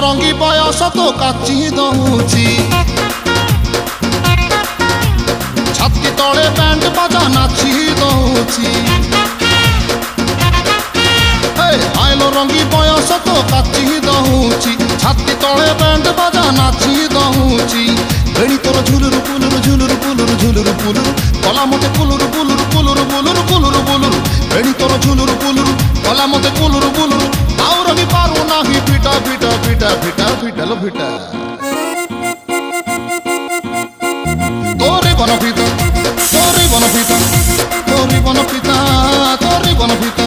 ରଙ୍ଗୀ ବୟସ ତ କାଚି ଦଉଛି, ଛାତି ତଳେ ବ୍ୟାଣ୍ଡ ବାଜା ନାଚି ଦଉଛି। ଆଇଲ ରଙ୍ଗୀ ବୟସ ତ କାଚି ଦଉଛି, ଛାତି ତଳେ ବ୍ୟାଣ୍ଡ ବାଜା ନାଚି ଦଉଛି। ବେଣୀ ତୋର ଝୁଲୁରୁ ପୁଲୁରୁ ଝୁଲୁରୁ ପୁଲୁରୁ ଝୁଲୁରୁ ପୁଲୁରୁ କଲା ମତେ ପୁଲୁରୁ ପୁଲୁରୁ ପୁଲୁରୁ ପୁଲୁରୁ ପୁଲୁରୁ ପୁଲୁରୁ। ବେଣୀ ତୋର ଝୁଲୁରୁ ପୁଲୁରୁ କଲା ମତେ ପୁଲୁରୁ ପୁଲୁରୁ। ଆଉ ରହି ପାରୁ ନାହିଁ ଫିଟା ଫିଟା ଫିଟା ଫିଟା ଫିଟାଲ ଫିଟା। ତୋରି ବନ ଫିତା, ତୋରି ବନ ଫିତା, ତୋରି ବନ ଫିତା, ତୋରି ବନ ଫିତା।